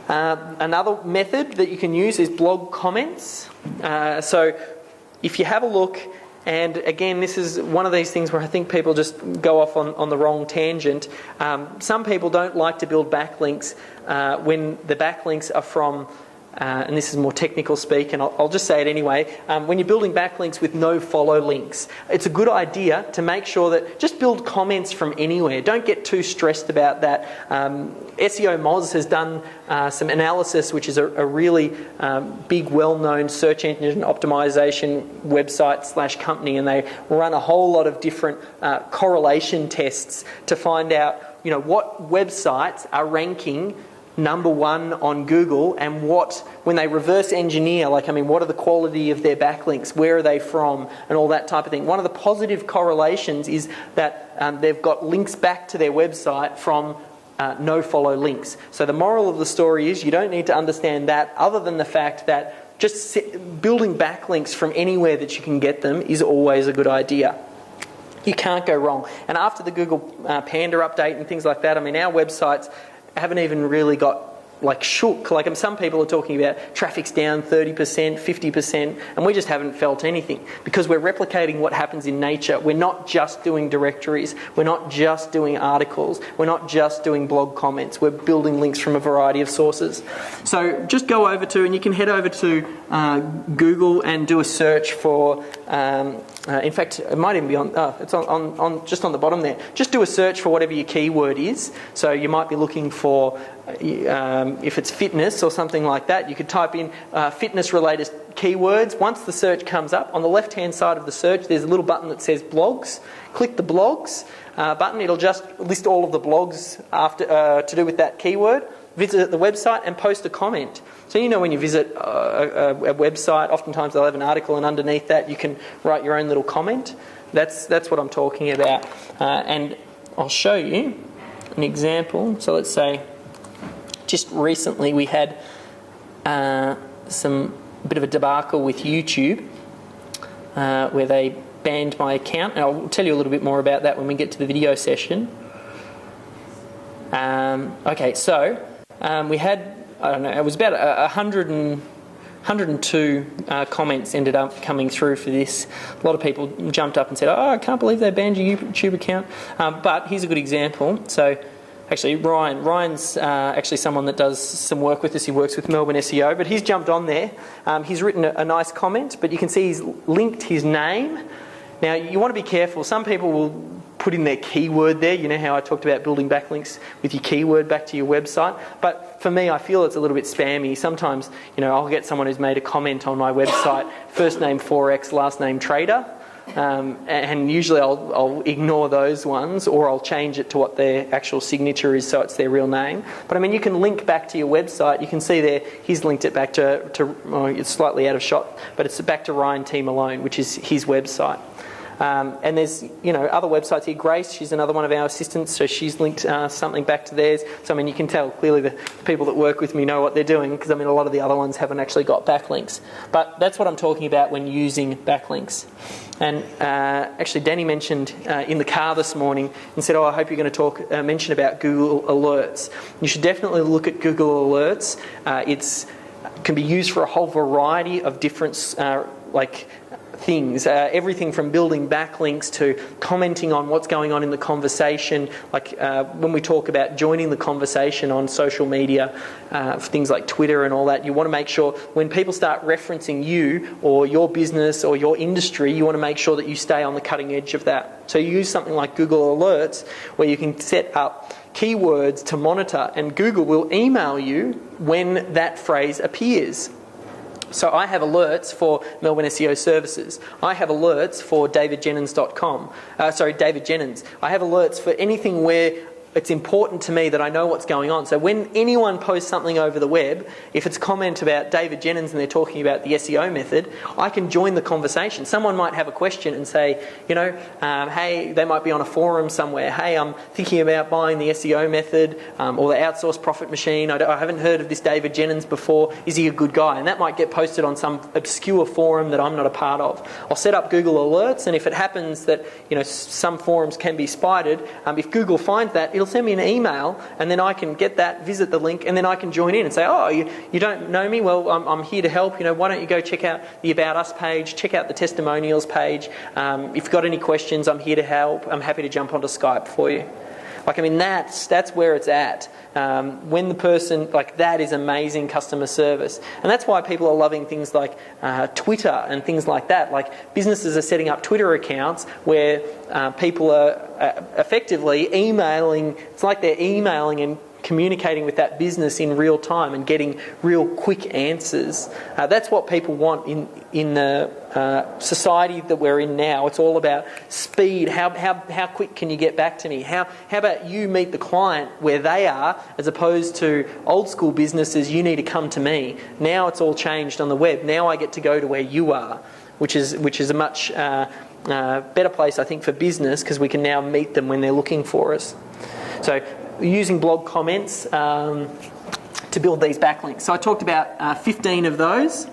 Another method that you can use is blog comments. So if you have a look, and again, this is one of these things where I think people just go off on the wrong tangent. Some people don't like to build backlinks when the backlinks are from, and this is more technical speak, and I'll just say it anyway, when you're building backlinks with no follow links, it's a good idea to make sure that just build comments from anywhere. Don't get too stressed about that. SEO Moz has done some analysis, which is a really big, well-known search engine optimization website / company, and they run a whole lot of different correlation tests to find out, what websites are ranking number one on Google, and when they reverse engineer, what are the quality of their backlinks, where are they from, and all that type of thing. One of the positive correlations is that they've got links back to their website from no follow links. So the moral of the story is you don't need to understand that, other than the fact that just building backlinks from anywhere that you can get them is always a good idea. You can't go wrong. And after the Google Panda update and things like that, our websites haven't even really got shook. Some people are talking about traffic's down 30%, 50%, and we just haven't felt anything because we're replicating what happens in nature. We're not just doing directories, we're not just doing articles, we're not just doing blog comments, we're building links from a variety of sources. So just go over to, and you can head over to Google and do a search for, in fact, it might even be it's on just on the bottom there. Just do a search for whatever your keyword is. So you might be looking for, if it's fitness or something like that, you could type in fitness-related keywords. Once the search comes up, on the left-hand side of the search, there's a little button that says blogs. Click the blogs button. It'll just list all of the blogs after to do with that keyword. Visit the website and post a comment. So when you visit a website, oftentimes they'll have an article, and underneath that you can write your own little comment. That's what I'm talking about. And I'll show you an example. So let's say just recently we had some bit of a debacle with YouTube where they banned my account, and I'll tell you a little bit more about that when we get to the video session. Okay, so we had, it was about 102 comments ended up coming through for this. A lot of people jumped up and said, I can't believe they banned your YouTube account. But here's a good example. So actually, Ryan's actually someone that does some work with us. He works with Melbourne SEO, but he's jumped on there. He's written a nice comment, but you can see he's linked his name. Now, you want to be careful. Some people will put in their keyword there. You know how I talked about building backlinks with your keyword back to your website? But for me, I feel it's a little bit spammy. Sometimes, I'll get someone who's made a comment on my website, first name Forex, last name Trader. And usually I'll ignore those ones, or I'll change it to what their actual signature is so it's their real name. But you can link back to your website. You can see there he's linked it back to it's slightly out of shot, but it's back to Ryan T. Malone, which is his website. And there's other websites here. Grace, she's another one of our assistants, so she's linked something back to theirs. So you can tell clearly the people that work with me know what they're doing, because a lot of the other ones haven't actually got backlinks. But that's what I'm talking about when using backlinks. And actually, Danny mentioned in the car this morning and said, I hope you're going to mention about Google Alerts. You should definitely look at Google Alerts. It can be used for a whole variety of different things, everything from building backlinks to commenting on what's going on in the conversation, when we talk about joining the conversation on social media, things like Twitter and all that. You want to make sure when people start referencing you or your business or your industry, you want to make sure that you stay on the cutting edge of that. So you use something like Google Alerts, where you can set up keywords to monitor, and Google will email you when that phrase appears. So I have alerts for Melbourne SEO Services. I have alerts for davidjenyns.com. David Jenyns. I have alerts for anything where it's important to me that I know what's going on. So when anyone posts something over the web, if it's a comment about David Jenyns and they're talking about the SEO method, I can join the conversation. Someone might have a question and say, hey, they might be on a forum somewhere. Hey, I'm thinking about buying the SEO method or the outsourced profit machine. I haven't heard of this David Jenyns before. Is he a good guy? And that might get posted on some obscure forum that I'm not a part of. I'll set up Google Alerts, and if it happens that some forums can be spidered, if Google finds that, it'll send me an email, and then I can get that, visit the link, and then I can join in and say, oh, you don't know me? Well, I'm here to help. Why don't you go check out the About Us page, check out the testimonials page. If you've got any questions, I'm here to help. I'm happy to jump onto Skype for you. That's where it's at. When the person, that is amazing customer service. And that's why people are loving things like Twitter and things like that. Like, businesses are setting up Twitter accounts where people are effectively emailing. It's like they're emailing and communicating with that business in real time and getting real quick answers. That's what people want in the society that we're in now. It's all about speed. How quick can you get back to me? How about you meet the client where they are, as opposed to old school businesses, you need to come to me. Now it's all changed on the web. Now I get to go to where you are, which is a much better place, I think, for business, because we can now meet them when they're looking for us. So, using blog comments to build these backlinks. So I talked about 15 of those,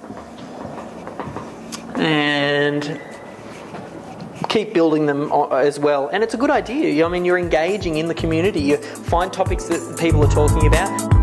and keep building them as well. And it's a good idea. You're engaging in the community. You find topics that people are talking about.